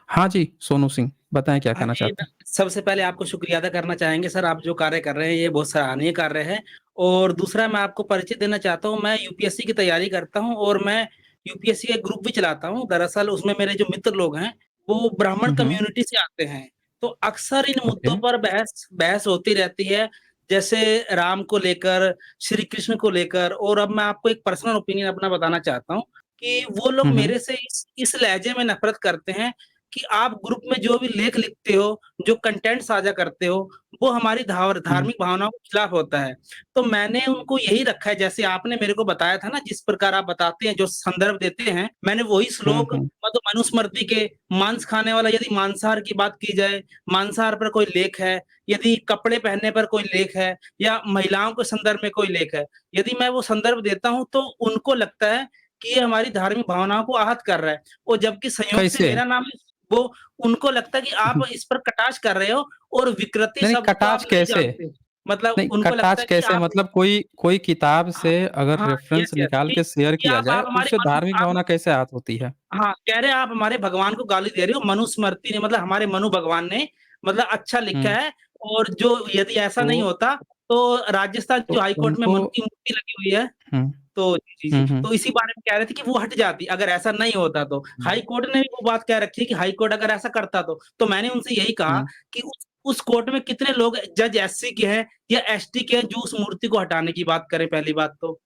हाँ जी, सोनू सिंह, बताएँ क्या हाँ कहना जी, चाहते हैं? सबसे पहले आपको शुक्रिया अदा करना चाहेंगे सर, आप जो कार्य कर रहे हैं, ये बहुत सराहनीय कार्य है। और दूसरा मैं आपको परिचय देना चाहता हूँ, मैं यूपीएससी की तैयारी करता हूँ और मैं यूपीएससी का एक ग्रुप भी चलाता हूँ। दरअसल उसमें मेरे जो मित्र लोग हैं, वो ब्राह्मण हुँ, हुँ। कम्युनिटी से आते हैं। तो अक्सर इन ओके। मुद्दों पर बहस बहस होती रहती है, जैसे राम को लेकर, श्री कृष्ण को लेकर। और अब मैं आपको एक पर्सनल ओपिनियन अपना बताना चाहता हूँ कि वो लोग हुँ, हुँ। मेरे से इस लहजे में नफ़रत करते हैं कि आप ग्रुप में जो भी लेख लिखते हो, जो कंटेंट साझा करते हो, वो हमारी हुँ। धार्मिक भावनाओं के खिलाफ होता है। तो मैंने उनको यही रखा है, जैसे आपने मेरे को बताया था ना, जिस प्रकार आप बताते हैं, जो संदर्भ देते हैं, मैंने वही हुँ, श्लोक हुँ। मतलब मनुस्मृति के मांस खाने वाला, यदि मांसाहार की बात की जाए, मांसाहार पर कोई लेख है, यदि कपड़े पहनने पर कोई लेख है या महिलाओं के संदर्भ में कोई लेख है, यदि मैं वो संदर्भ देता हूँ, तो उनको लगता है कि ये हमारी धार्मिक भावनाओं को आहत कर रहा है। और जबकि संयोग से कैसे? मेरा नाम वो उनको लगता है कि आप इस पर कटाक्ष कर रहे हो और विकृति नहीं, नहीं, शब्द तो आप कटाक्ष नहीं कैसे? जानते। मतलब नहीं, उनको लगता कटाक्ष है कि कैसे आप मतलब कोई कोई किताब हाँ, से अगर हाँ, रेफ़रेंस यस, यस निकाल के शेयर कि किया जाए, आप हमारे उससे मनु धार्मिक आप भावना कैसे आहत होती है? हाँ, कह रहे हैं आप हमारे भगवान को गाली दे रहे हो, मनुस्मृति ने मतलब हमारे मनु भगवान ने मतलब अच्छा लिखा हुँ। है। और जो यदि ऐसा तो नहीं होता, तो राजस्थान तो जो हाई कोर्ट में उनको मनु की मूर्ति लगी हुई है, हुँ, तो जी, जी। हुँ, हुँ, तो इसी बारे में कह रहे थे कि वो हट जाती, अगर ऐसा नहीं होता तो। हुँ, हाई कोर्ट ने भी वो बात कह रखी है कि हाई कोर्ट अगर ऐसा करता तो। तो मैंने उनसे यही कहा हुँ, कि उस कोर्ट में कितने लोग जज एससी के हैं या एसटी के हैं, जो उस मूर्ति को हटाने की बात करें, पहली बात तो।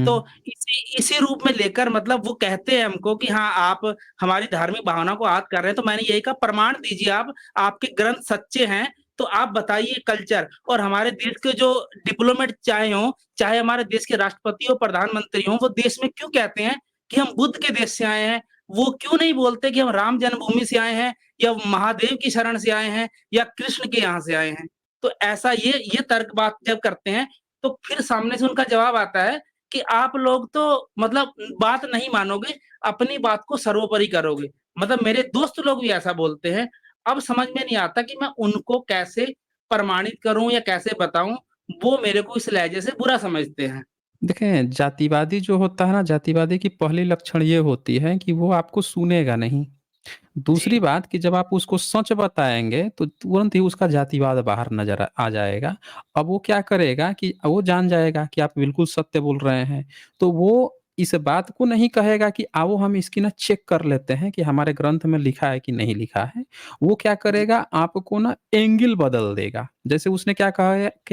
तो हुँ। इसी इसी रूप में लेकर मतलब वो कहते हैं हमको कि हाँ, आप हमारी धार्मिक भावना को आहत कर रहे हैं। तो मैंने यही कहा, प्रमाण दीजिए आप, आपके ग्रंथ सच्चे हैं, तो आप बताइए कल्चर। और हमारे देश के जो डिप्लोमेट चाहे हों, चाहे हमारे देश के राष्ट्रपति हो, प्रधानमंत्री हों, वो देश में क्यों कहते हैं कि हम बुद्ध के देश से आए हैं? वो क्यों नहीं बोलते कि हम राम जन्मभूमि से आए हैं या महादेव की शरण से आए हैं या कृष्ण के यहाँ से आए हैं? तो ऐसा ये तर्क बात जब करते हैं, तो फिर सामने से उनका जवाब आता है कि आप लोग तो मतलब बात नहीं मानोगे, अपनी बात को सर्वोपरि करोगे। मतलब मेरे दोस्त लोग भी ऐसा बोलते हैं। अब समझ में नहीं आता कि मैं उनको कैसे प्रमाणित करूँ या कैसे बताऊँ? वो मेरे को इस लहज़े से बुरा समझते हैं। देखें, जातिवादी जो होता है ना, जातिवादी की पहली लक्षण ये होती है कि वो आपको सुनेगा नहीं। दूसरी जी, बात कि जब आप उसको सच बताएँगे, तो तुरंत ही उसका जातिवाद बाहर नज़र आ जाएगा। अब वो क्या करेगा कि वो जान जाएगा कि आप बिल्कुल सत्य बोल रहे हैं, तो वो इस बात को नहीं कहेगा कि आओ हम इसकी ना चेक कर लेते हैं कि हमारे ग्रंथ में लिखा है कि नहीं लिखा है। वो क्या जी, करेगा, आपको ना एंगल बदल देगा। जैसे उसने क्या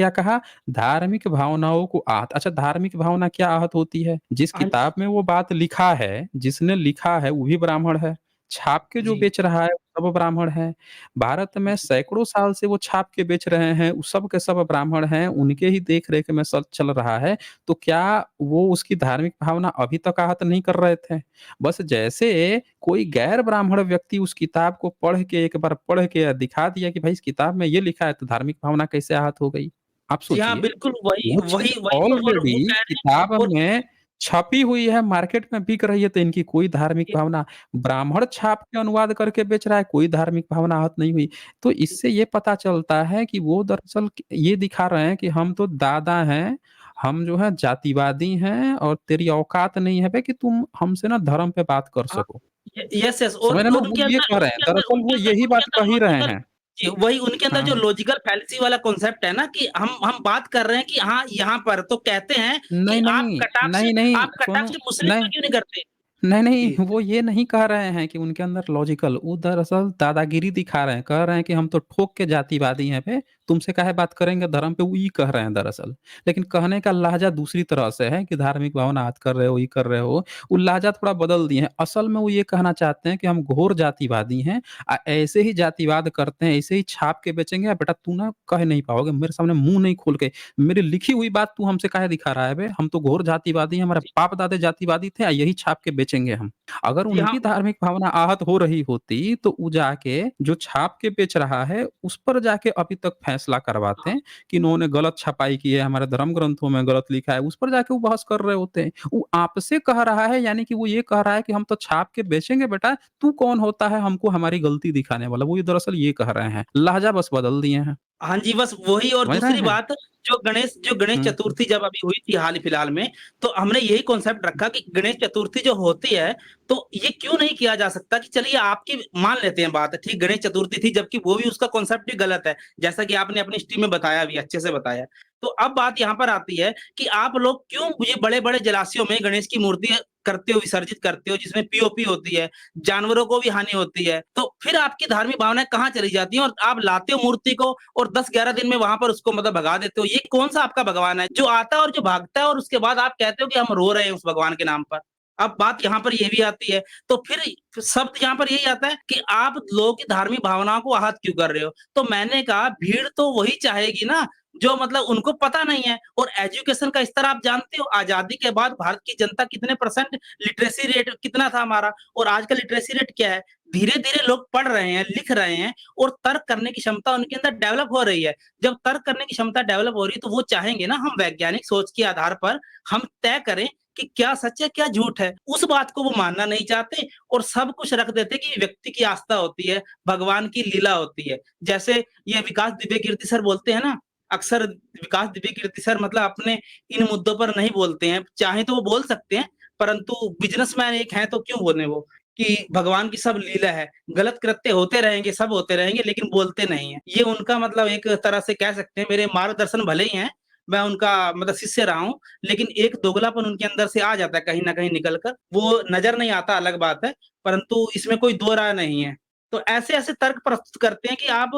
कहा, धार्मिक भावनाओं को आहत अच्छा, धार्मिक भावना क्या आहत होती है? जिस हाँ किताब जी, में वो बात लिखा है, जिसने लिखा है वो भी ब्राह्मण है। छाप के जो जी, बेच रहा है, वो सब ब्राह्मण हैं। भारत में जी, सैकड़ों साल से वो छाप के बेच रहे हैं, वो सब के सब ब्राह्मण हैं, उनके ही देख-रेख में सब चल रहा है। तो क्या वो उसकी धार्मिक भावना अभी तक आहत नहीं कर रहे थे? बस जैसे कोई गैर ब्राह्मण व्यक्ति उस किताब को पढ़ के एक बार पढ़ के दिखा दिया कि भाई इस किताब में ये लिखा है, तो धार्मिक भावना कैसे आहत हो गई? आप जी हाँ, सोचिए। बिल्कुल वही वो चीज़ वही वही तो वो ऑलरेडी कह रहे हैं। किताब और में छपी हुई है, मार्केट में बिक रही है, तो इनकी कोई धार्मिक भावना ब्राह्मण छाप के अनुवाद करके बेच रहा है, कोई धार्मिक भावना आहत नहीं हुई। तो इससे ये पता चलता है कि वो दरअसल ये दिखा रहे हैं कि हम तो दादा हैं, हम जो है जातिवादी हैं और तेरी औकात नहीं है बे कि तुम हमसे ना धर्म पे बात कर हाँ, सको। Yes, yes. समझ और रहे हैं ना? वो उनके ये अंदर कह रहे हैं, उनके अंदर दरअसल उनके वो अंदर यही उनके बात अंदर कह ही रहे लॉजिकल हैं। जी, वही उनके अंदर जो हाँ। लॉजिकल फैलेसी वाला कॉन्सेप्ट है ना कि हम बात कर रहे हैं कि हाँ, यहाँ पर तो कहते हैं कि नहीं, नहीं, नहीं, नहीं, आप सुनो कटाक्ष मुस्लिम पे नहीं। क्यों नहीं करते? नहीं, नहीं, जी, वो ये नहीं कह रहे हैं कि उनके अंदर लॉजिकल वो दरअसल दादागिरी दिखा रहे हैं, कह रहे हैं कि हम तो ठोक के जातिवादी हैं बे, तुमसे काहे बात करेंगे धर्म पे, वो ये कह रहे हैं दरअसल। लेकिन कहने का लहज़ा दूसरी तरह से है कि धार्मिक भावना आहत कर रहे हो, ये कर रहे हो, वो लहज़ा थोड़ा बदल दिए हैं। असल में वो ये कहना चाहते हैं कि हम घोर जातिवादी हैं ऐसे ही जातिवाद करते हैं, ऐसे ही छाप के बेचेंगे बेटा तू ना कह नहीं पाओगे, मेरे सामने मुँह नहीं खोल के मेरी लिखी हुई बात तू हमसे काहे दिखा रहा है बे? हम तो घोर जातिवादी हैं, हमारे जी, बाप-दादे जातिवादी थे यही छाप के बेचेंगे हम। अगर जी हाँ, उनकी धार्मिक भावना आहत हो रही होती, तो वो जाके जो छाप के बेच रहा है, उस पर जाके अभी तक फैसला हाँ, करवाते कि इन्होंने गलत छपाई की है, हमारे धर्म ग्रंथों में गलत लिखा है, उस पर जाके वो बहस कर रहे होते हैं। वो आपसे कह रहा है यानी कि वो ये कह रहा है कि हम तो छाप के बेचेंगे बेटा, तू कौन होता है हमको हमारी गलती दिखाने वाला? वो ये दरअसल ये कह रहे हैं। लहज़ा बस बदल दिए हैं। हाँ जी, बस वही और समझ रहे दूसरी हैं? बात जो गणेश हुँ, हुँ। चतुर्थी जब अभी हुई थी हाल ही फिलहाल में, तो हमने यही कॉन्सेप्ट रखा कि गणेश चतुर्थी जो होती है, तो ये क्यों नहीं किया जा सकता कि चलिए आपकी मान लेते हैं बात, ठीक गणेश चतुर्थी थी जबकि वो भी उसका कॉन्सेप्ट भी गलत है, जैसा कि आपने अपनी स्ट्रीम में बताया भी, अच्छे से बताया। तो अब बात यहाँ पर आती है कि आप लोग क्यों ये बड़े-बड़े जलाशयों में गणेश की मूर्ति करते हो, विसर्जित करते हो, जिसमें पीओपी होती है, जानवरों को भी हानि होती है, तो फिर आपकी धार्मिक भावनाएँ कहाँ चली जाती हैं और आप लाते हो मूर्ति को और 10-11 दिन में वहाँ पर उसको मतलब भगा देते हो। ये कौन-सा आपका भगवान है, जो आता है और जो भागता है और उसके बाद आप कहते हो कि हम रो रहे हैं उस भगवान के नाम पर। अब बात यहाँ पर ये भी आती है, तो फिर शब्द यहाँ पर यही आता है कि आप लोगों की धार्मिक भावनाओं को आहत क्यों कर रहे हो? तो मैंने कहा भीड़ तो वही चाहेगी ना, जो मतलब उनको पता नहीं है और एजुकेशन का स्तर आप जानते हो, आज़ादी के बाद भारत की जनता कितने परसेंट लिटरेसी रेट कितना था हमारा और आज का लिटरेसी रेट क्या है? धीरे-धीरे लोग पढ़ रहे हैं, लिख रहे हैं और तर्क करने की क्षमता उनके अंदर डेवलप हो रही है। जब तर्क करने की क्षमता डेवलप हो रही है, तो वो चाहेंगे ना हम वैज्ञानिक सोच के आधार पर हम तय करें कि क्या सच है, क्या झूठ है। उस बात को वो मानना नहीं चाहते और सब कुछ रख देते कि व्यक्ति की आस्था होती है, भगवान की लीला होती है। जैसे ये विकास दिव्य कीर्ति सर बोलते हैं ना, अक्सर विकास दिव्य कीर्ति सर मतलब अपने इन मुद्दों पर नहीं बोलते हैं, चाहें तो वो बोल सकते हैं, परंतु बिज़नेसमैन एक हैं तो क्यों बोलें वो? कि भगवान की सब लीला है, गलत कृत्य होते रहेंगे, सब होते रहेंगे लेकिन बोलते नहीं हैं। ये उनका मतलब एक तरह से कह सकते हैं मेरे मार्गदर्शन भले ही हैं, मैं उनका मतलब शिष्य रहा हूँ, लेकिन एक दोगलापन उनके अंदर से आ जाता है कहीं न कहीं निकल कर। वो नज़र नहीं आता अलग बात है, परंतु इसमें कोई दो राय नहीं है। तो ऐसे-ऐसे तर्क प्रस्तुत करते हैं कि आप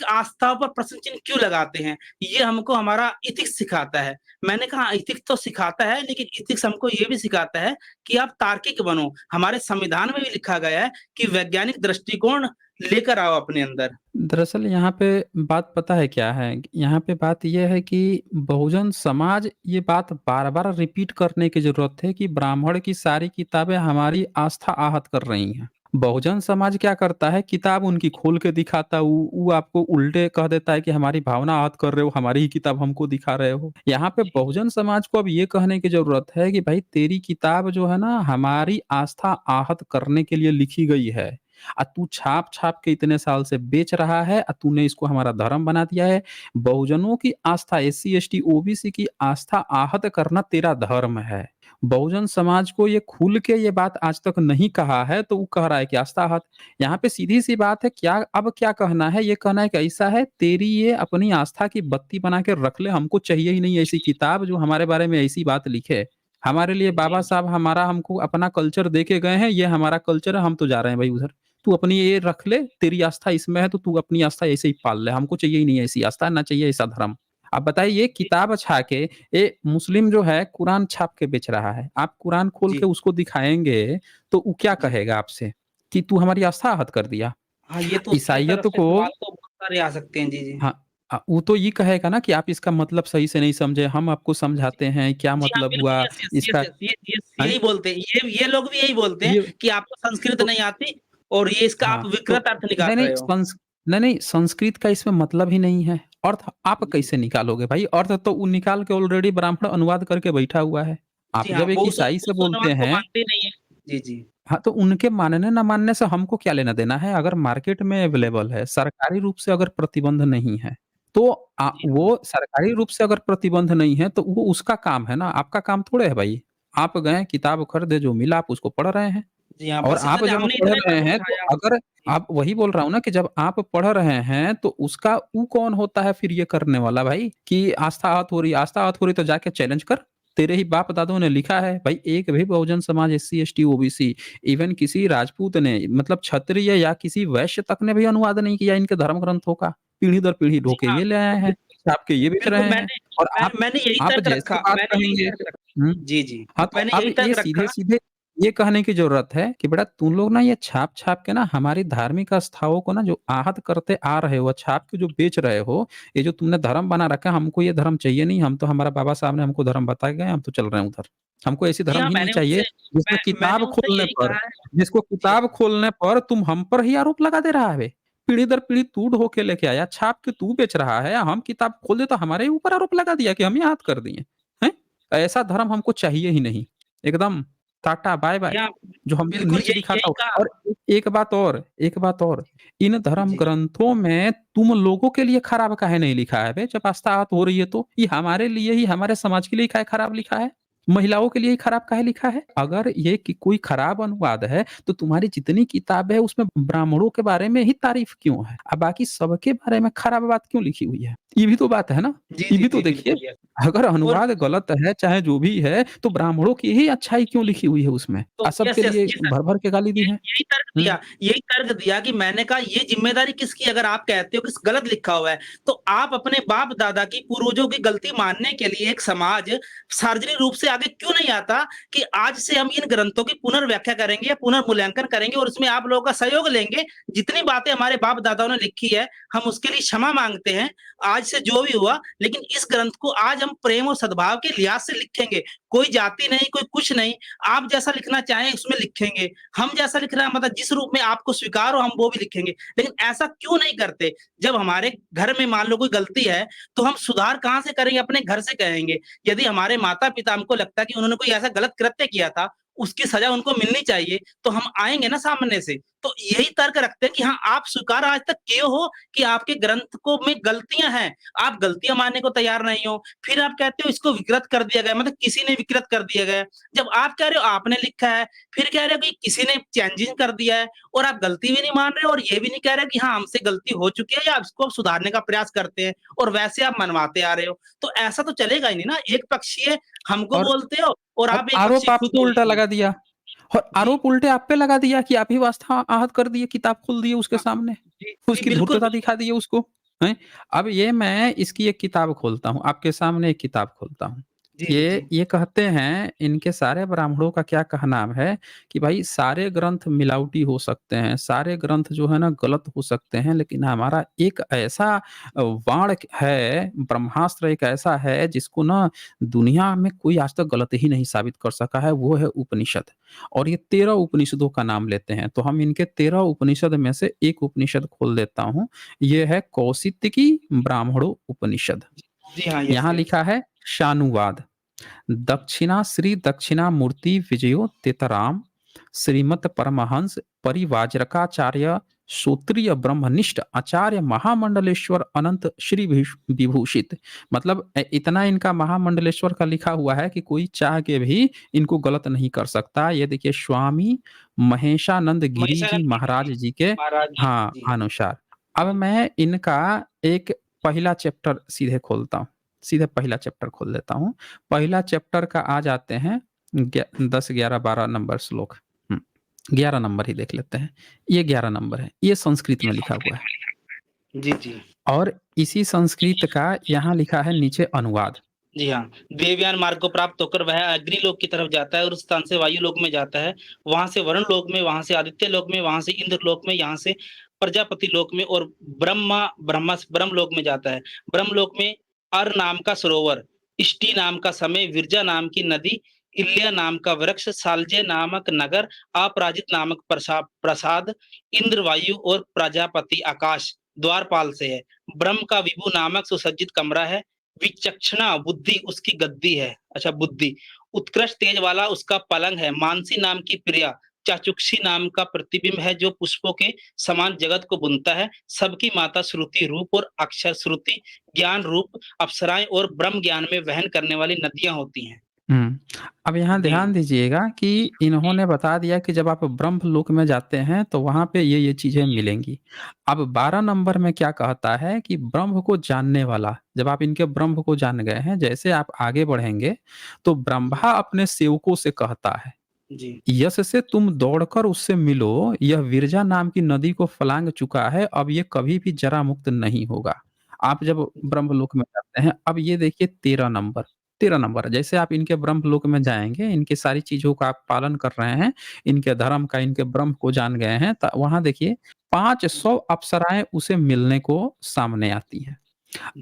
आस्थाओं पर प्रश्न चिन्ह क्यों लगाते हैं? ये हमको हमारा एथिक्स सिखाता है। मैंने कहा एथिक्स तो सिखाता है, लेकिन एथिक्स हमको ये भी सिखाता है कि आप तार्किक बनो। हमारे संविधान में भी लिखा गया है कि वैज्ञानिक दृष्टिकोण लेकर आओ अपने अंदर। दरअसल यहाँ पे बात पता है क्या है? यहाँ पे बात ये है कि बहुजन समाज ये बात बार-बार रिपीट करने की ज़रूरत है कि ब्राह्मण की सारी किताबें हमारी आस्था आहत कर रही हैं। बहुजन समाज क्या करता है, किताब उनकी खोल के दिखाता, वो आपको उल्टे कह देता है कि हमारी भावना आहत कर रहे हो, हमारी ही किताब हमको दिखा रहे हो। यहाँ पे जी, बहुजन समाज को अब ये कहने की ज़रूरत है कि भाई तेरी किताब जो है ना, हमारी आस्था आहत करने के लिए लिखी गई है। तू छाप-छाप के इतने साल से बेच रहा है, तूने इसको हमारा धर्म बना दिया है। बहुजनों की आस्था, एससी, एसटी, ओबीसी की आस्था आहत करना तेरा धर्म है। बहुजन समाज को ये खुल के ये बात आज तक नहीं कहा है, तो वो कह रहा है कि आस्था आहत। यहाँ पे सीधी-सी बात है, क्या अब क्या कहना है? ये कहना है कि ऐसा है, तेरी ये अपनी आस्था की बत्ती बना के रख ले, हमको चाहिए ही नहीं ऐसी किताब जो हमारे बारे में ऐसी बात लिखे। हमारे लिए बाबा जी, साहब हमारा हमको अपना कल्चर दे के गए हैं, ये हमारा कल्चर है, हम तो जा रहे हैं भई उधर। तू अपनी ये रख ले, तेरी आस्था इसमें है तो तू अपनी आस्था ऐसे ही पाल ले, हमको चाहिए ही नहीं ऐसी आस्था, ना चाहिए ऐसा धर्म। अब बताइए ये जी, किताब छा के ये मुस्लिम जो है कुरान छाप के बेच रहा है, आप कुरान खोल के जी, उसको दिखाएँगे, तो वो क्या जी। कहेगा आपसे? कि तू हमारी आस्था आहत कर दिया। हाँ, ये तो उसकी तरफ ईसाइयत से को सवाल तो बहुत सारे आ सकते हैं। जी, जी। हाँ, वो तो ये कहेगा ना कि आप इसका मतलब सही से नहीं समझे, हम आपको समझाते हैं, क्या जी हाँ, मतलब बिल्कुल, हुआ यस, यस, यस, इसका यस, ये हैं? यही बोलते हैं। ये लोग भी यही बोलते हैं ये कि आपको संस्कृत तो नहीं आती और ये इसका आप हाँ, विकृत तो अर्थ निकाल नहीं, नहीं रहे हो। नहीं, संस्कृत का इसमें मतलब ही नहीं है। अर्थ आप जी, कैसे निकालोगे भाई? अर्थ तो वो निकाल के ऑलरेडी ब्राह्मण अनुवाद करके बैठा हुआ है। जी आप हाँ, जब एक वो ईसाई से उस बोलते अनुवाद को हैं मानते नहीं है। जी, जी। हाँ, तो उनके मानने ना मानने से हमको क्या लेना-देना है? अगर मार्केट में अवेलेबल है, सरकारी रूप से अगर प्रतिबंध नहीं है, तो जी हाँ। वो सरकारी रूप से अगर प्रतिबंध नहीं है, तो वो उसका काम है ना, आपका काम थोड़े है भाई। आप गए, किताब खरीदे, जो मिला आप उसको पढ़ रहे हैं। जी हाँ, और बस आप इसलिए जब हमने पढ़ इतने रहे बार हैं तो समझाया। अगर जी, आप वही बोल रहा हूँ ना कि जब आप पढ़ रहे हैं तो उसका वो कौन होता है फिर ये करने वाला भाई कि आस्था आहत हो रही है, आस्था आहत हो रही है तो जाके चैलेंज कर। तेरे ही बाप-दादों ने लिखा है भाई एक भी Bahujan Samaj SC, ST, OBC even किसी राजपूत ने मतलब क्षत्रिय या किसी वैश्य तक ने भी अनुवाद नहीं किया इनके धर्म ग्रंथों का। पीढ़ी दर पीढ़ी ढो जी के हाँ, ये ले आए हैं, छाप के ये बेच बिल्कुल रहे हैं और मैंने यही आप तर्क जैसे रखा बात मैंने यही कहेंगे तर्क रखा। हुँ। जी, जी, हाँ, तो मैंने अब यही ये तर्क रखा। सीधे-सीधे ये कहने की ज़रूरत है कि बेटा तुम लोग ना ये छाप-छाप के ना हमारी धार्मिक आस्थाओं को ना जो आहत करते आ रहे हो, छाप के जो बेच रहे हो, ये जो तुमने धर्म बना रखा है, हमको ये धर्म चाहिए नहीं, हम तो हमारा बाबा साहब ने हमको धर्म बता के गए, हम तो चल रहे हैं उधर। हमको ऐसी जी धर्म हाँ, ही नहीं चाहिए, मैंने उनसे यही कहा है। जिसको जी किताब हाँ, खोलने पर तुम हम पर ही आरोप लगा दे रहा है बे। पीढ़ी दर पीढ़ी तू ढो के लेके आया, छाप के तू बेच रहा है, हम किताब खोल दे तो हमारे ही ऊपर आरोप लगा दिया कि हम ही आहत कर दिए। हैं? ऐसा धर्म हमको चाहिए ही नहीं, एकदम टाटा बाय-बाय, या जो हमको बिल्कुल नीच यही दिखाता यही हो। कहा। और एक बात और, इन धर्म जी, ग्रंथों में तुम लोगों के लिए खराब काहे नहीं लिखा है बे? जब आस्था हो रही है तो? ये हमारे लिए ही, हमारे समाज के लिए काहे खराब लिखा है? महिलाओं के लिए ही खराब काहे लिखा है? अगर ये कि कोई खराब अनुवाद है, तो तुम्हारी जितनी किताब है उसमें ब्राह्मणों के बारे में ही तारीफ़ क्यों है? बाकी सबके बारे में खराब बात क्यों लिखी हुई है? ये भी तो बात है ना? जी, ये जी, भी तो जी, देखिए। बिल्कुल यस। अगर और अनुवाद गलत है, चाहे जो भी है, तो ब्राह्मणों की ही अच्छाई क्यों लिखी हुई है उसमें? तो सबके यस, यस, लिए जी सर। भर-भर के गाली दी है। हुँ। यही तर्क दिया कि मैंने कहा ये ज़िम्मेदारी किसकी, अगर आप कहते हो कि गलत लिखा हुआ है, तो आप अपने बाप-दादा की, पूर्वजों की गलती मानने के लिए एक समाज सार्वजनिक रूप से आगे क्यों नहीं आता कि आज से हम इन ग्रंथों की पुनर्व्याख्या करेंगे या पुनर्मूल्यांकन करेंगे और उसमें आप लोगों का सहयोग लेंगे। जितनी बातें हमारे बाप-दादाओं ने लिखी है, हम उसके लिए क्षमा माँगते हैं। आज से जो भी हुआ, लेकिन इस ग्रंथ को आज हम प्रेम और सद्भाव के लिहाज से लिखेंगे। कोई जाति नहीं, कोई कुछ नहीं, आप जैसा लिखना चाहें उसमें लिखेंगे। हम जैसा लिख रहे हैं, मतलब जिस रूप में आपको स्वीकार हो हम वो भी लिखेंगे। लेकिन ऐसा क्यों नहीं करते? जब हमारे घर में मान लो कोई गलती है, तो हम सुधार कहाँ से करेंगे? अपने घर से कहेंगे। यदि हमारे माता-पिता, हमको लगता है कि उन्होंने कोई ऐसा गलत कृत्य किया था, उसकी सज़ा उनको मिलनी चाहिए, तो हम आएँगे ना सामने से। तो यही तर्क रखते हैं कि हाँ, आप स्वीकार आज तक किए हो कि आपके ग्रंथ को में गलतियाँ हैं। आप गलतियाँ मानने को तैयार नहीं हो। फिर आप कहते हो इसको विकृत कर दिया गया, मतलब किसी ने विकृत कर दिया गया। जब आप कह रहे हो आपने लिखा है, फिर कह रहे हो कि किसी ने चेंजिंग कर दिया है, और आप गलती भी नहीं मान रहे हो और ये भी नहीं कह रहे कि हाँ, हमसे गलती हो चुकी है या इसको अब सुधारने का प्रयास करते हैं, और वैसे आप मनवाते आ रहे हो। तो ऐसा तो चलेगा ही नहीं ना, एक पक्षीय हमको और बोलते हो और और आप एक आरोप पक्षीय आप खुद पे बोल उल्टा रहे हो। लगा दिया। और जी, आरोप उल्टे आप पे लगा दिया कि आप ही वास्ता आहत कर दिए, किताब खोल दिए उसके हाँ, सामने, जी, जी, उसकी बिल्कुल, धूर्तता बिल्कुल। दिखा दी है उसको, हैं? अब ये मैं इसकी एक किताब खोलता हूँ, आपके सामने एक किताब खोलता हूँ। जी, जी, ये जी। ये कहते हैं, इनके सारे ब्राह्मणों का क्या कहना है कि भाई सारे ग्रंथ मिलावटी हो सकते हैं, सारे ग्रंथ जो है ना गलत हो सकते हैं, लेकिन हमारा एक ऐसा वाण है, ब्रह्मास्त्र एक ऐसा है जिसको ना दुनिया में कोई आज तक गलत ही नहीं साबित कर सका है, वो है उपनिषद। और ये 13 उपनिषदों का नाम लेते हैं, तो हम इनके 13 उपनिषद में से एक उपनिषद खोल देता हूँ। ये है कौशितकी ब्राह्मणों उपनिषद। जी हाँ, यस, यहाँ यस। लिखा है शानुवाद। दक्षिणा श्री दक्षिणामूर्ति विजयो तेतराम श्रीमत परमहंस परिवाजरकाचार्य श्रोत्रिय ब्रह्मनिष्ठ आचार्य महामंडलेश्वर अनंत श्री विभूषित। मतलब इतना इनका महामंडलेश्वर का लिखा हुआ है कि कोई चाह के भी इनको गलत नहीं कर सकता। ये देखिए स्वामी महेशानंद गिरी जी महिषानंद महाराज गिरी जी के महाराज जी। हाँ जी, अनुसार। अब मैं इनका एक पहला चैप्टर सीधे खोलता हूँ, सीधे पहला चैप्टर खोल देता हूँ। पहला चैप्टर का आ जाते हैं 10, 11, 12 नंबर श्लोक। 11 नंबर ही देख लेते हैं। ये 11 नंबर है। ये संस्कृत में लिखा हुआ है जी, जी। और इसी संस्कृत का यहाँ लिखा है नीचे अनुवाद। जी हाँ, देवयान मार्ग को प्राप्त होकर वह अग्निलोक की तरफ जाता है और उस स्थान से वायुलोक में जाता है, वहाँ से वरुण लोक में, वहाँ से आदित्य लोक में, वहाँ से इंद्र लोक में, यहाँ से प्रजापति लोक में और ब्रह्म लोक में जाता है। ब्रह्म लोक में अर नाम का सरोवर, इष्टि नाम का समय, विरजा नाम की नदी, इल्या नाम का वृक्ष, सालजे नामक नगर, अपराजित नामक प्रसाद, इंद्र वायु और प्रजापति आकाश द्वारपाल से है। ब्रह्म का विभु नामक सुसज्जित कमरा है। विचक्षणा बुद्धि उसकी गद्दी है। अच्छा, बुद्धि उत्कृष्ट तेज वाला उसका पलंग है। मानसी नाम की प्रिया, चाचुक्षी नाम का प्रतिबिंब है जो पुष्पों के समान जगत को बुनता है। सबकी माता श्रुति रूप और अक्षर श्रुति ज्ञान रूप अप्सराएं और ब्रह्म ज्ञान में वहन करने वाली नदियां होती हैं। हुँ। अब यहाँ जी, ध्यान दीजिएगा कि इन्होंने बता दिया कि जब आप ब्रह्मलोक में जाते हैं तो वहाँ पे ये चीज़ें मिलेंगी। अब 12 नंबर में क्या कहता है कि ब्रह्म को जानने वाला, जब आप इनके ब्रह्म को जान गए हैं, जैसे आप आगे बढ़ेंगे तो ब्रह्मा अपने सेवकों से कहता है, जी, यश से तुम दौड़कर उससे मिलो, यह विरजा नाम की नदी को फलांग चुका है, अब ये कभी भी जरा मुक्त नहीं होगा। आप जब ब्रह्मलोक में जाते हैं, अब ये देखिए 13 नंबर जैसे आप इनके ब्रह्मलोक में जाएँगे, इनकी सारी चीज़ों का आप पालन कर रहे हैं, इनके धर्म का, इनके ब्रह्म को जान गए हैं, त वहाँ देखिए 500 अप्सराएँ उसे मिलने को सामने आती हैं।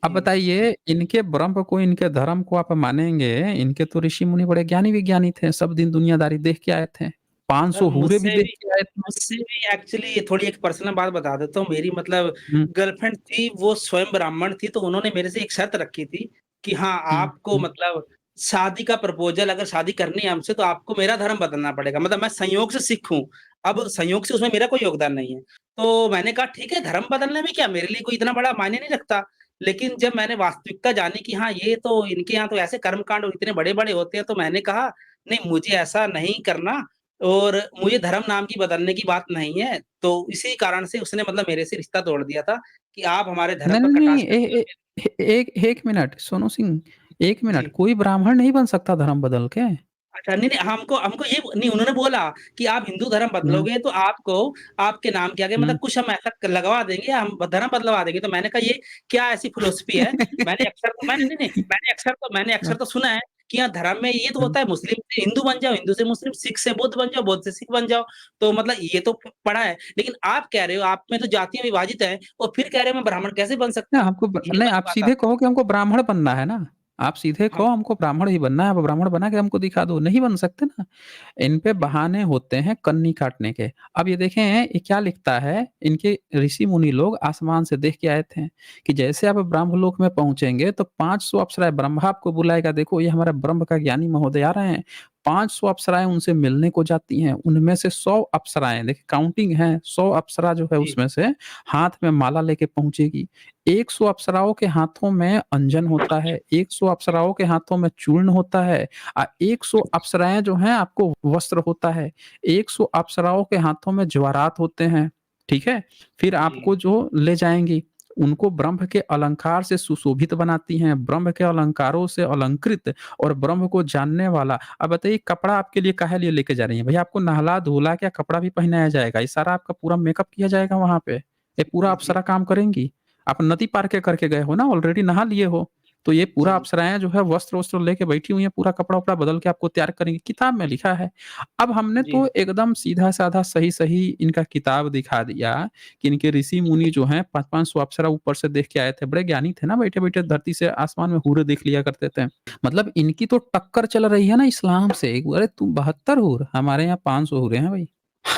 अब जी। बताइए इनके ब्रह्म को, इनके धर्म को आप मानेंगे, इनके तो ऋषि-मुनि बड़े ज्ञानी-विज्ञानी थे, सब दिन दुनियादारी देख के आए थे। सर 500 हूरें भी देख के आए थे। मुझसे भी एक्चुअली थोड़ी एक पर्सनल बात बता देता हूँ। मेरी मतलब हुँ, गर्लफ्रेंड थी, वो स्वयं ब्राह्मण थी, तो उन्होंने मेरे से एक शर्त रखी थी कि हाँ, हुँ, आपको हुँ, मतलब शादी का प्रपोज़ल अगर शादी करनी है हमसे तो आपको मेरा धर्म बदलना पड़ेगा। मतलब मैं संयोग से सिख हूँ, अब संयोग से उसमें मेरा कोई योगदान नहीं है। तो मैंने कहा ठीक है धर्म बदलने में क्या मेरे लिए कोई इतना बड़ा मायने नहीं रखता। लेकिन जब मैंने वास्तविकता जानी कि हाँ, ये तो इनके यहाँ तो ऐसे कर्मकांड इतने बड़े-बड़े होते हैं तो मैंने कहा नहीं मुझे ऐसा नहीं करना और मुझे धर्म नाम की बदलने की बात नहीं है। तो इसी कारण से उसने मतलब मेरे से रिश्ता तोड़ दिया था कि आप हमारे धर्म नहीं, पर नहीं, कटाक्ष नहीं, करते हो। एक 1 मिनट सोनू सिंह, 1 मिनट, जी। कोई ब्राह्मण नहीं बन सकता धर्म बदल के? अच्छा, नहीं, नहीं हमको हमको ये नहीं उन्होंने बोला कि आप हिंदू धर्म हुँ, बदलोगे तो आपको आपके नाम के आगे हुँ। मतलब कुछ हम ऐसा लगवा देंगे, हम धर्म बदलवा देंगे। तो मैंने कहा ये क्या ऐसी फिलॉसफी है? मैंने अक्सर तो सुना है कि हाँ, धर्म में ये तो हुँ। होता है मुस्लिम से हिंदू बन जाओ, हिंदू से मुस्लिम, सिख से बुद्ध बन जाओ, बुद्ध से सिख बन जाओ। तो मतलब ये तो पढ़ा है। लेकिन आप कह रहे हो आप में तो जातियाँ विभाजित हैं और फिर कह रहे हो मैं ब्राह्मण कैसे बन ना सकता हूँ? हमको ये नहीं, वाली आप बात सीधे आप कहो कि हमको ब्राह्मण बनना है ना। आप सीधे हम कहो हमको ब्राह्मण ही बनना है, अब ब्राह्मण बना के हमको दिखा दो, नहीं बन सकते ना। इन पे जी, बहाने होते हैं कन्नी काटने के। अब ये देखें ये क्या लिखता है, इनके ऋषि-मुनि लोग आसमान से देख के आए थे कि जैसे आप ब्रह्मलोक में पहुँचेंगे तो 500 अप्सराएँ ब्रह्मा आपको बुलाएगा, देखो ये हमारा ब्रह्म का ज्ञानी महोदय आ रहे हैं। 500 अप्सराएँ उनसे मिलने को जाती हैं, उनमें से 100 अप्सराएँ देखिए काउंटिंग है, 100 अप्सरा जो है जी, उसमें से हाथ में माला लेके पहुँचेगी। 100 अप्सराओं के हाथों में अंजन होता है, 100 अप्सराओं के हाथों में चूर्ण होता है 100 अप्सराएँ जो हैं आपको वस्त्र होता है, 100 अप्सराओं के हाथों में जवारात होते हैं, ठीक है? फिर जी, आपको जो ले जाएँगी, उनको ब्रह्म के अलंकार से सुशोभित बनाती हैं, ब्रह्म के अलंकारों से अलंकृत और ब्रह्म को जानने वाला अब बताइए कपड़ा आपके लिए काहे लिए लेके जा रही हैं? भैया आपको नहला-धुला के कपड़ा भी पहनाया जाएगा, ये सारा आपका पूरा मेकअप किया जाएगा वहाँ पे, ये पूरा जी, अप्सरा काम करेंगी। आप नदी पार के करके गए हो ना, ऑलरेडी नहा लिए हो, तो ये पूरा जी, अप्सराएँ जो है वस्त्र-वस्त्र लेके बैठी हुई हैं, पूरा कपड़ा-वपड़ा बदल के आपको तैयार करेंगी, किताब में लिखा है। अब हमने जी, तो एकदम सीधा-साधा, सही-सही इनका किताब दिखा दिया कि इनके ऋषि-मुनि जो हैं 5-5 सौ अप्सरा ऊपर से देख के आए थे, बड़े ज्ञानी थे ना, बैठे-बैठे धरती से आसमान में हूर देख लिया करते थे। मतलब इनकी तो टक्कर चल रही है ना इस्लाम से, अरे तुम 72 हूर, हमारे यहाँ 500 हूरें हैं भई।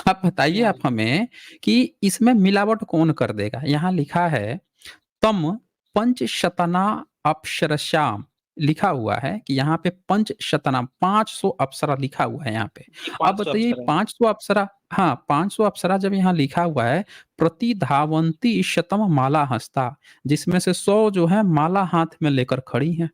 आप जी बताइए हाँ, आप हमें कि इसमें मिलावट कौन कर देगा? यहाँ लिखा है तम पंचशतना अप्सरसाम लिखा हुआ है कि यहाँ पे पंचशतना 500 अप्सरा लिखा हुआ है यहाँ पे। जी अब 500 बताइए अप्सरा है। 500 अप्सरा हाँ, 500 अप्सरा जब यहाँ लिखा हुआ है, प्रतिधावन्ति शतम माला हस्ता, जिसमें से 100 जो है माला हाथ में लेकर खड़ी हैं।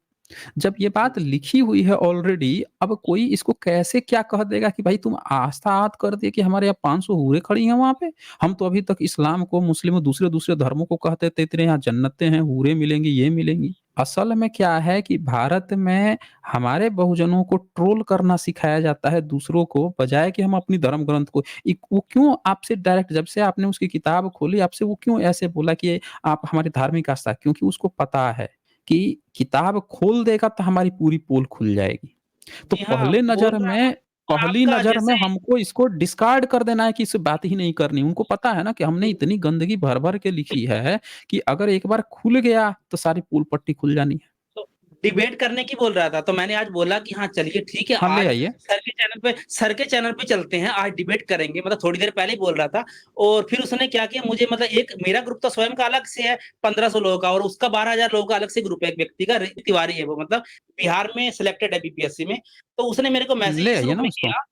जब ये बात जी, लिखी हुई है ऑलरेडी, अब कोई इसको कैसे क्या कह देगा कि भाई तुम आस्था आत कर दिए कि हमारे यहाँ 500 हूरें खड़ी हैं वहाँ पे? हम तो अभी तक इस्लाम को, मुस्लिम दूसरे-दूसरे धर्मों को कहते थे तेरे यहाँ जन्नतें हैं, हूरें मिलेंगी, ये मिलेंगी। असल में क्या है कि भारत में हमारे बहुजनों को ट्रोल करना सिखाया जाता है दूसरों को, बजाए कि हम अपनी धर्म ग्रंथ को वो क्यों आपसे डायरेक्ट जब से आपने उसकी किताब खोली, आपसे वो क्यों ऐसे बोला कि आप हमारी धार्मिक आस्था क्योंकि उसको पता है कि किताब खोल देगा तो हमारी पूरी पोल खुल जाएगी। तो जी हाँ, बोल रहा हूँ और पहली आपका नज़र में जैसे हमको इसको डिस्कार्ड कर देना है कि इससे बात ही नहीं करनी। उनको पता है ना कि हमने इतनी गंदगी भर-भर के लिखी है कि अगर एक बार खुल गया तो सारी पोल पट्टी खुल जानी है। तो डिबेट करने की बोल रहा था, तो मैंने आज बोला कि हाँ, चलिए ठीक है, हाँ, ले आज आइए। सर के चैनल पे चलते हैं, आज डिबेट करेंगे। मतलब थोड़ी देर पहले ही बोल रहा था और फिर उसने क्या किया मुझे मतलब एक मेरा ग्रुप तो स्वयं का अलग से है 1500 लोगों का और उसका 12,000 लोगों का अलग से ग्रुप है, एक व्यक्ति का तिवारी है वो मतलब बिहार में सिलेक्टेड है बीपीएससी में। तो उसने मेरे को मैसेज ले इस आइए रूप ना में उसको। किया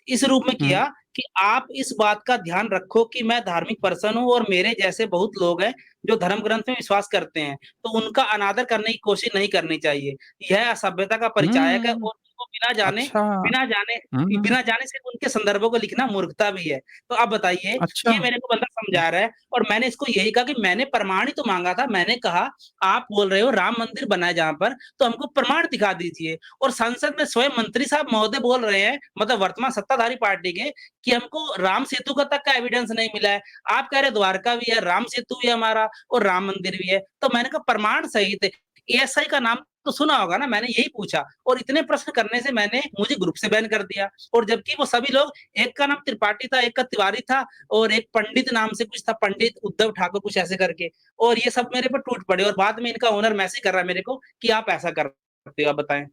इस रूप में हुँ, किया कि आप इस बात का ध्यान रखो कि मैं धार्मिक पर्सन हूँ और मेरे जैसे बहुत लोग हैं, जो धर्म ग्रंथ में विश्वास करते हैं, तो उनका अनादर करने की कोशिश नहीं करनी चाहिए। यह असभ्यता का परिचायक है हुँ, और उनको अच्छा। बिना जाने हुँ, बिना जाने सिर्फ़ उनके संदर्भों को लिखना मूर्खता भी है। तो आप बताइए, अच्छा। ये मेरे को बंदा समझा रहा है और मैंने इसको यही कहा कि मैंने प्रमाण ही तो माँगा था। मैंने कहा, "आप बोल रहे हो राम मंदिर बना है जहाँ पर, तो हमको प्रमाण दिखा दीजिए।" और संसद में स्वयं मंत्री साहब महोदय बोल रहे हैं, मतलब वर्तमान सत्ताधारी पार्टी के, कि हमको राम सेतु का तक का एविडेंस नहीं मिला है। आप कह रहे हैं द्वारका भी है, राम सेतु भी है हमारा और राम मंदिर भी है। तो मैंने कहा प्रमाण सहित एएसआई का नाम तो सुना होगा ना? मैंने यही पूछा और इतने प्रश्न करने से मुझे ग्रुप से बैन कर दिया और जबकि वो सभी लोग एक का नाम त्रिपाठी था, एक का तिवारी था और एक पंडित नाम से कुछ था, पंडित उद्धव ठाकुर कुछ ऐसे करके और ये सब मेरे पे टूट पड़े और बाद में इनका ओनर मैसेज कर रहा है मेरे को कि आप ऐसा करते हो, आप बताएँ?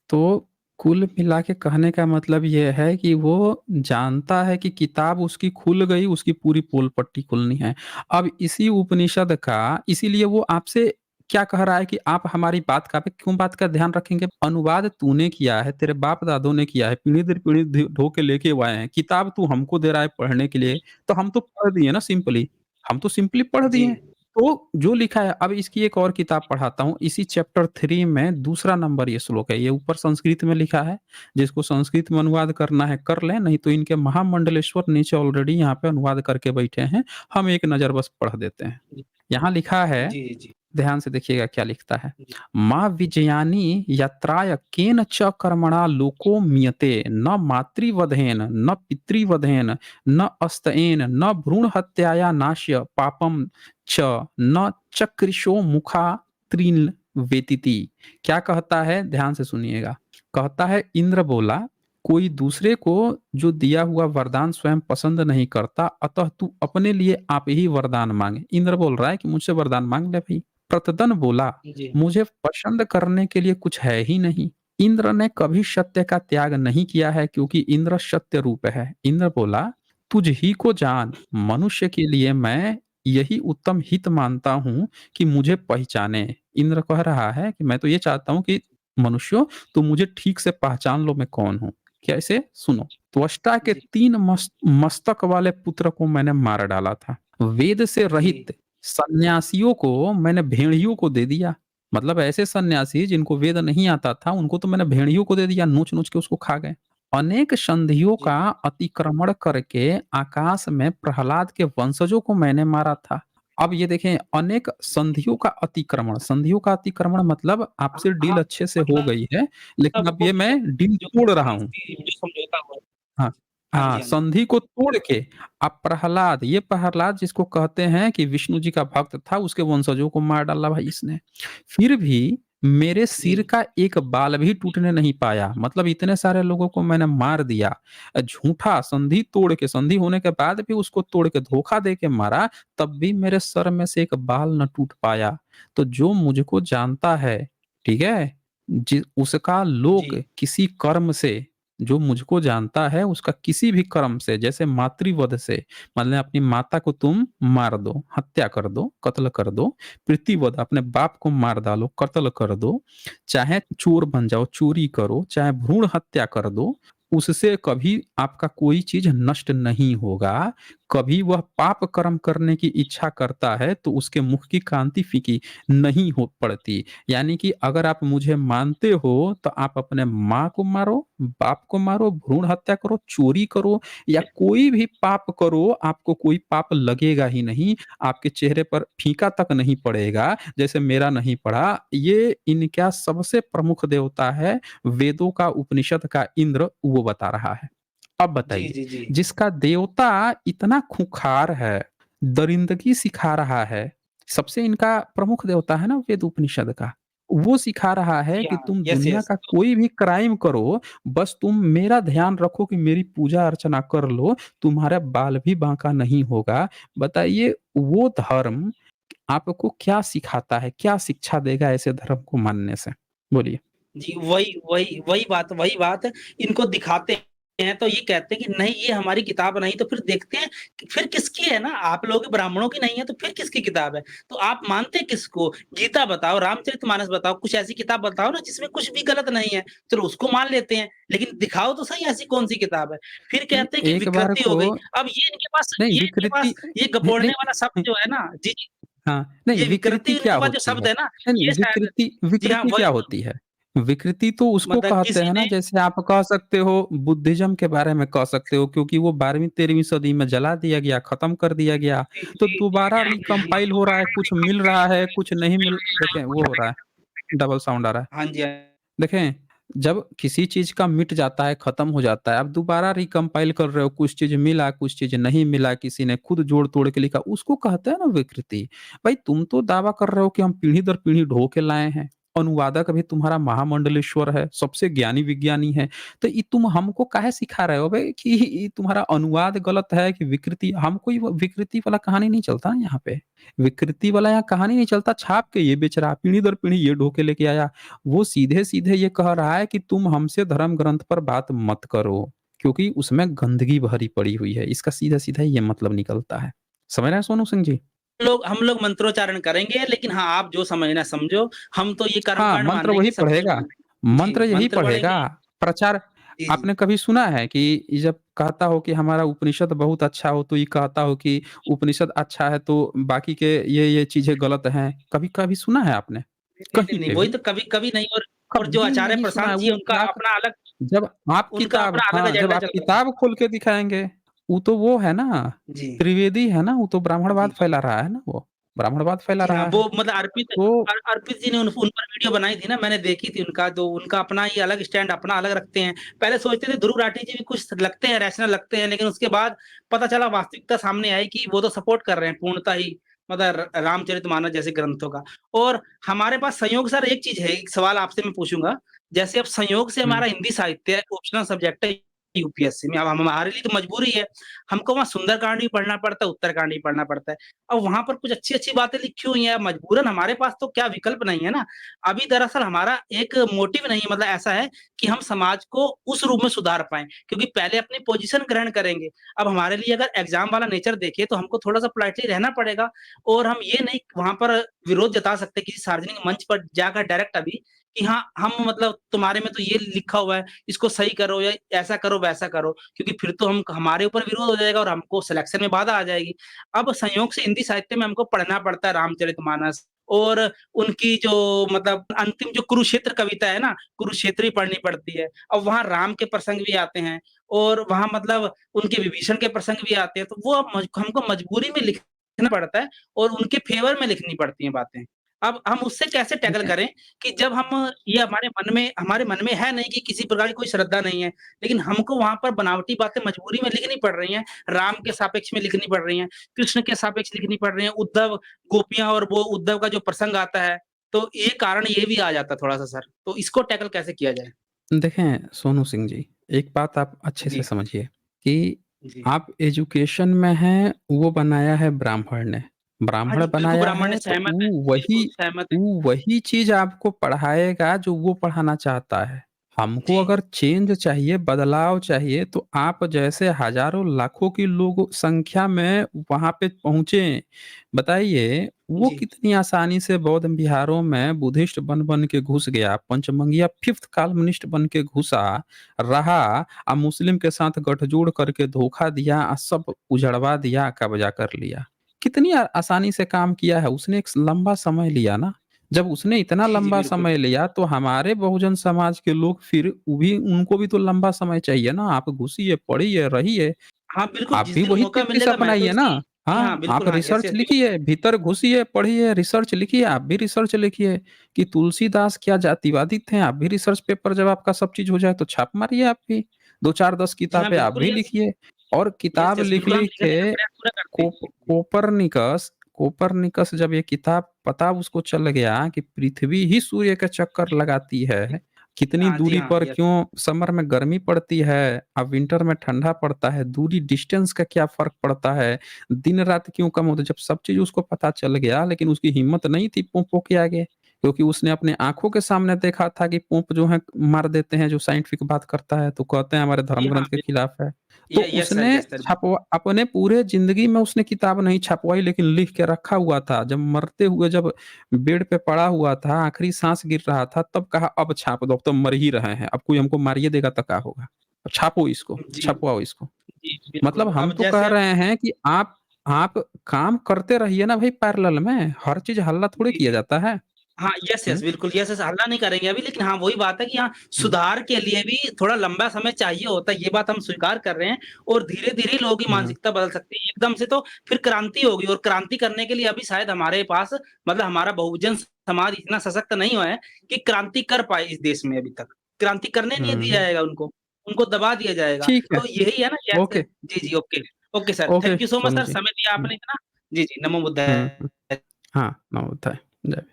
तो कुल मिला के कहने का मतलब ये है कि वो जानता है कि किताब उसकी खुल गई, उसकी पूरी पोल पट्टी खुलनी है। अब इसी उपनिषद का इसीलिए वो आपसे क्या कह रहा है कि आप हमारी बात का पे क्यों बात का ध्यान रखेंगे? अनुवाद तूने किया है, तेरे बाप-दादों ने किया है, पीढ़ी दर पीढ़ी ढो के लेके वो आए हैं। किताब तू हमको दे रहा है पढ़ने के लिए, तो हम तो पढ़ दिए ना सिंपली। हम तो सिंपली पढ़ जी, दिए। तो जो लिखा है अब इसकी एक और किताब पढ़ाता हूँ, इसी चैप्टर 3 में दूसरा नंबर ये श्लोक है। ये ऊपर संस्कृत में लिखा है, जिसको संस्कृत में अनुवाद करना है कर लें, नहीं तो इनके महामंडलेश्वर नीचे ऑलरेडी यहाँ पे अनुवाद करके बैठे हैं। हम एक नज़र बस पढ़ देते हैं। जी, यहाँ लिखा है, जी, जी, ध्यान से देखिएगा क्या लिखता है। जी, माँ विजयानी यत्राय केन च कर्मणा लोको मीयते न मातृवधेन न पितृवधेन न अस्तएन न भ्रूण हत्याया नाश्य पापम च न चक्रिशो मुखा त्रिन वेतिति। क्या कहता है, ध्यान से सुनिएगा। कहता है इंद्र बोला, कोई दूसरे को जो दिया हुआ वरदान स्वयं पसंद नहीं करता, अतः तू अपने लिए आप ही वरदान मांगे। इंद्र बोल रहा है कि मुझसे वरदान मांग ले भाई। प्रतदन बोला, जी, मुझे पसंद करने के लिए कुछ है ही नहीं। इंद्र ने कभी सत्य का त्याग नहीं किया है क्योंकि इंद्र सत्य रूप है। इंद्र बोला, तुझ ही को जान, मनुष्य के लिए मैं यही उत्तम हित मानता हूँ कि मुझे पहचाने। इंद्र कह रहा है कि मैं तो ये चाहता हूँ कि मनुष्यों, तुम मुझे ठीक से पहचान लो मैं कौन हूँ। कैसे? सुनो। त्वष्टा के जी, 3 मस्तक वाले पुत्र को मैंने मार डाला था। वेद से जी, रहित सन्यासियों को मैंने भेड़ियों को दे दिया। मतलब ऐसे सन्यासी जिनको वेद नहीं आता था, उनको तो मैंने भेड़ियों को दे दिया, नोच-नोच के उसको खा गए। अनेक संधियों जी, का अतिक्रमण करके आकाश में प्रहलाद के वंशजों को मैंने मारा था। अब ये देखें, अनेक संधियों का अतिक्रमण मतलब हाँ, आपसे डील हाँ, अच्छे से हो गई है, लेकिन मतलब अब वो ये मैं डील जो तोड़ रहा हूँ। शांति जो समझौता हुआ। हाँ, हाँ हाँ, जी, हाँ जी। संधि को तोड़ के अब प्रहलाद, ये प्रहलाद जिसको कहते हैं कि विष्णु जी का भक्त था, उसके वंशजों को मार डाला भाई इसने। फिर भी मेरे सिर जी, का एक बाल भी टूटने नहीं पाया। मतलब इतने सारे लोगों को मैंने मार दिया। झूठा संधि तोड़ के, संधि होने के बाद भी उसको तोड़ के धोखा दे के मारा, तब भी मेरे सर में से एक बाल न टूट पाया। तो जो मुझको जानता है, ठीक है? उसका लोक जी, किसी कर्म से, जो मुझको जानता है उसका किसी भी कर्म से, जैसे मातृवध से, मतलब अपनी माता को तुम मार दो, हत्या कर दो, कत्ल कर दो, पितृवध अपने बाप को मार डालो, कत्ल कर दो, चाहे चोर बन जाओ, चोरी करो, चाहे भ्रूण हत्या कर दो, उससे कभी आपका कोई चीज नष्ट नहीं होगा। कभी वह पाप कर्म करने की इच्छा करता है तो उसके मुख की कांति फीकी नहीं हो पड़ती। यानी कि अगर आप मुझे मानते हो तो आप अपने माँ को मारो, बाप को मारो, भ्रूण हत्या करो, चोरी करो या कोई भी पाप करो, आपको कोई पाप लगेगा ही नहीं। आपके चेहरे पर फीका तक नहीं पड़ेगा, जैसे मेरा नहीं पड़ा। ये इनका सबसे प्रमुख देवता है, वेदों का, उपनिषद का इंद्र, वो बता रहा है। अब जी, बताइए, जी, जी, जिसका देवता इतना खूंखार है, दरिंदगी सिखा रहा है, सबसे इनका प्रमुख देवता है ना वेद उपनिषद का, वो सिखा रहा है जी कि हाँ, तुम यस, दुनिया यस। का कोई भी क्राइम करो, बस तुम मेरा ध्यान रखो कि मेरी पूजा अर्चना कर लो, तुम्हारा बाल भी बांका नहीं होगा। बताइए वो धर्म आपको क्या सिखाता है, क्या शिक्षा देगा ऐसे धर्म को मानने से? बोलिए। जी, वही बात इनको दिखाते हैं, तो ये कहते हैं कि नहीं ये हमारी किताब नहीं, तो फिर देखते हैं कि फिर किसकी है ना? आप लोग ब्राह्मणों की नहीं है, तो फिर किसकी किताब है? तो आप मानते हैं किसको? गीता बताओ, रामचरितमानस बताओ, कुछ ऐसी किताब बताओ ना जिसमें कुछ भी गलत नहीं है, चलो उसको मान लेते हैं, लेकिन दिखाओ तो सही ऐसी कौन-सी किताब है? फिर नहीं, कहते हैं कि एक बार विकृति हो को गई, अब नहीं ये इनके विकृति पास ये नहीं, गपोड़ने वाला शब्द नहीं, जो है ना जी, जी, हाँ, नहीं ये विकृति विकृति क्या के बाद जो होती है? शब्द है ना, नहीं, नहीं ये शायद जी हाँ, विकृति वही क्या होती है? विकृति तो उसको मतलब कहते किसी हैं ना, ने जैसे आप कह सकते हो बुद्धिज़्म के बारे में कह सकते हो, क्योंकि वो 12वीं-13वीं सदी में जला दिया गया, खत्म कर दिया गया। जी, तो जी, दोबारा जी, जी, जी। रिकम्पाइल हो रहा है, कुछ मिल रहा है, कुछ नहीं मिल, देखें वो हो रहा है, डबल साउंड आ रहा है। हाँ जी, हाँ। देखें, जब किसी चीज़ का मिट जाता है, खत्म हो जाता है, अब दोबारा रिकम्पाइल कर रहे हो, कुछ चीज़ मिला, कुछ चीज़ नहीं मिला, किसी ने खुद जोड़-तोड़ के लिखा, उसको कहते हैं ना विकृति। भाई तुम तो दावा कर रहे हो कि हम पीढ़ी दर पीढ़ी ढो के लाए हैं। अनुवादक भी तुम्हारा महामंडलेश्वर है, सबसे ज्ञानी विज्ञानी है। तो ये तुम हमको काहे सिखा रहे हो बे कि ये तुम्हारा अनुवाद गलत है कि विकृति, हम कोई वो विकृति वाला कहानी नहीं चलता ना यहाँ पे। विकृति वाला यहाँ कहानी नहीं चलता, छाप के ये बेच रहा, पीढ़ी दर पीढ़ी ये ढो के लेके आया। वो सीधे-सीधे ये कह रहा है कि तुम हमसे धर्म ग्रंथ पर बात मत करो, क्योंकि उसमें गंदगी भरी पड़ी हुई है। इसका सीधा-सीधा ये मतलब निकलता है। समझ रहे हैं सोनू सिंह जी? हम लोग मंत्रोच्चारण करेंगे, लेकिन हाँ, आप जो समझना समझो, हम तो ये हाँ, कर्मकांड मंत्र मानेंगे, वही सब कुछ पढ़ेगा, मानेंगे। मंत्र जी, यही मंत्र पढ़ेगा। पढ़ेंगे। प्रचार जी, जी। आपने कभी सुना है कि ये जब कहता हो कि हमारा उपनिषद बहुत अच्छा हो, तो ये कहता हो कि उपनिषद अच्छा है तो बाकी के ये चीज़ें गलत हैं, कभी-कभी सुना है आपने? नहीं, नहीं, कहीं नहीं, पे वही भी? तो कभी-कभी नहीं और जो कभी आचार्य नहीं सुना प्रशांत है, जी हैं, वो उनका क्या क अपना अलग जब आप उनका किताब अपना अलग हाँ, जब एजेंडा आप चलता है। किताब खोल के दिखाएँगे, वो तो वो है ना, जी, त्रिवेदी है ना, वो तो जी, ब्राह्मणवाद जी। फैला रहा है ना वो, ब्राह्मणवाद फैला जी हाँ, रहा वो है। मतलब तो अर्पित जी ने उन पर वीडियो बनाई थी ना, मैंने देखी थी उनका, तो उनका अपना ही अलग स्टैंड अपना अलग रखते हैं। पहले सोचते थे ध्रुव राठी जी भी कुछ लगते हैं, रैशनल लगते हैं, लेकिन उसके बाद पता चला वास्तविकता सामने आई कि वो तो सपोर्ट कर रहे हैं पूर्णतः ही मतलब रामचरितमानस जैसे ग्रंथों का। और हमारे पास संयोग सर एक चीज़ है, एक सवाल आपसे मैं पूछूँगा, जैसे अब संयोग से हुँ, हमारा हिंदी साहित्य ऑप्शनल सब्जेक्ट है यूपीएससी में, अब हमारे लिए तो मजबूरी है, हमको वहाँ सुंदरकांड भी पढ़ना पड़ता है, उत्तरकांड भी पढ़ना पड़ता है। अब वहाँ पर कुछ अच्छी-अच्छी बातें लिखी हुई हैं, मजबूरन हमारे पास तो क्या विकल्प नहीं है ना। अभी दरअसल हमारा एक मोटिव नहीं है मतलब ऐसा है कि हम समाज को उस रूप में सुधार पाएँ, क्योंकि पहले अपनी पोज़ीशन ग्रहण करेंगे। अब हमारे लिए अगर एग्ज़ाम वाला नेचर देखें तो हमको थोड़ा-सा पोलाइटली रहना पड़ेगा और हम ये नहीं वहाँ पर विरोध जता सकते किसी सार्वजनिक मंच पर जाकर डायरेक्ट अभी कि हाँ, हम मतलब तुम्हारे में तो ये लिखा हुआ है, इसको सही करो या ऐसा करो, वैसा करो, क्योंकि फिर तो हम हमारे ऊपर विरोध हो जाएगा और हमको सिलेक्शन में बाधा आ जाएगी। अब संयोग से हिंदी साहित्य में हमको पढ़ना पड़ता है रामचरितमानस और उनकी जो मतलब अंतिम जो कुरुक्षेत्र कविता है ना, कुरुक्षेत्र ही पढ़नी पड़ती है। अब वहाँ राम के प्रसंग भी आते हैं और वहाँ मतलब उनके विभीषण के प्रसंग भी आते हैं, तो वो अब हमको मजबूरी में लिखना पड़ता है और उनके फेवर में लिखनी पड़ती हैं बातें। अब हम उससे कैसे टैकल देखें करें कि जब हम ये हमारे मन में है नहीं कि किसी प्रकार की कोई श्रद्धा नहीं है, लेकिन हमको वहाँ पर बनावटी बातें मजबूरी में लिखनी पड़ रही हैं, राम के सापेक्ष में लिखनी पड़ रही हैं, कृष्ण के सापेक्ष लिखनी पड़ रही हैं, उद्धव, गोपियाँ और वो उद्धव का जो प्रसंग आता है, तो ये कारण ये भी आ जाता है थोड़ा-सा सर। तो इसको टैकल कैसे किया जाए? देखें सोनू सिंह जी, एक बात आप अच्छे से जी, समझिए कि जी। आप एजुकेशन में हैं, वो बनाया है ब्राह्मण ने। हाँ ब्राह्मण जी, बिल्कुल बनाया ब्राह्मण ने है तो सहमत है, बिल्कुल सहमत है। वो वही चीज़ आपको पढ़ाएगा जो वो पढ़ाना चाहता है। हमको जी, अगर चेंज चाहिए, बदलाव चाहिए तो आप जैसे हज़ारों लाखों की लोग संख्या में वहाँ पे पहुँचे। बताइए वो जी, कितनी आसानी से बौद्ध विहारों में बुद्धिस्ट बन-बन के घुस गया, पंचमंगिया फिफ्थ कॉलमनिस्ट बन के घुसा, रहा मुस्लिम के साथ गठजोड़ करके धोखा दिया सब उजड़वा दिया, कब्जा कर लिया। कितनी आसानी से काम किया है, उसने एक लंबा समय लिया ना। जब उसने इतना जी, जी, लंबा बिल्कुल। समय लिया तो हमारे बहुजन समाज के लोग फिर वो भी उनको भी तो लंबा समय चाहिए ना। आप घुसिए, पढ़िए, रहिए। हाँ, बिल्कुल, आप जिस भी दिन वही मौका प्रैक्टिस मिलेगा मैं तो अपनाइए ना। इसकी जी हाँ, हाँ, आप बिल्कुल, हाँ, यस, रिसर्च यस, बिल्कुल। लिखिए, भीतर घुसिए, पढ़िए, रिसर्च लिखिए, आप भी रिसर्च लिखिए कि तुलसीदास क्या जातिवादी थे, आप भी रिसर्च पेपर जब आपका सब चीज़ हो जाए तो छाप मारिए आप भी। 2-4 10 जी हाँ, किताबें आप बिल्कुल, भी यस। लिखिए और यस, किताब यस, बिल्कुल हम लिख-लिख लिखने का के प्रयास पूरा करते हैं। जी, कोपरनिकस कोपरनिकस जब ये किताब पता उसको चल गया कि पृथ्वी ही सूर्य के चक्कर लगाती है, कितनी जी दूरी हाँ, पर यस। क्यों समर में गर्मी पड़ती है, अब विंटर में ठंडा पड़ता है, दूरी डिस्टेंस का क्या फ़र्क पड़ता है, दिन-रात क्यों कम होता है, जब सब चीज़ उसको पता चल गया, लेकिन उसकी हिम्मत नहीं थी पोंपों के आगे, क्योंकि उसने अपने आँखों के सामने देखा था कि पोंप जो है मार देते हैं, जो साइंटिफिक बात करता है, तो कहते हैं हमारे जी धर्म ग्रंथ हाँ, के खिलाफ है। तो यस सर, उसने यस सर। छपवा अपने पूरे ज़िंदगी में उसने किताब नहीं छपवाई लेकिन लिख के रखा हुआ था। जब मरते हुए जब बेड पे पड़ा हुआ था, आखिरी साँस गिर रहा था, तब कहा अब छाप दो, अब तो मर ही रहे हैं, अब कोई हमको मारिए देगा तो क्या होगा? छापो इसको, जी, छपवाओ इसको। जी, मतलब बिल्कुल। हम अब तो कह जैसे अब रहे हैं कि आप काम करते रहिए ना भई पैरेलल में, हर चीज़ हल्ला थोड़ी जी, किया जी। जाता है। हाँ, यस, हुँ, यस, बिल्कुल, यस, यस, हल्ला नहीं करेंगे अभी लेकिन हाँ, वही बात है कि हाँ, हुँ, सुधार के लिए भी थोड़ा लंबा समय चाहिए होता है, ये बात हम स्वीकार कर रहे हैं और धीरे-धीरे लोगों की हुँ, मानसिकता बदल सकती है। एकदम से तो फिर क्रांति होगी और क्रांति करने के लिए अभी शायद हमारे पास मतलब हमारा बहुजन समाज इतना सशक्त नहीं हुआ है कि क्रांति कर पाए इस देश में अभी तक। क्रांति करने नहीं दिया हुँ। जाएगा उनको, उनको दबा दिया जाएगा। ठीक है, तो यही है ना जैसे ओके, जी, जी, okay. Okay sir, okay thank you so much Sonu sir ji. समय दिया हुँ, आपने इतना। जी, जी, नमो हुँ, हुँ। बुद्धाय। हाँ, नमो बुद्धाय। जय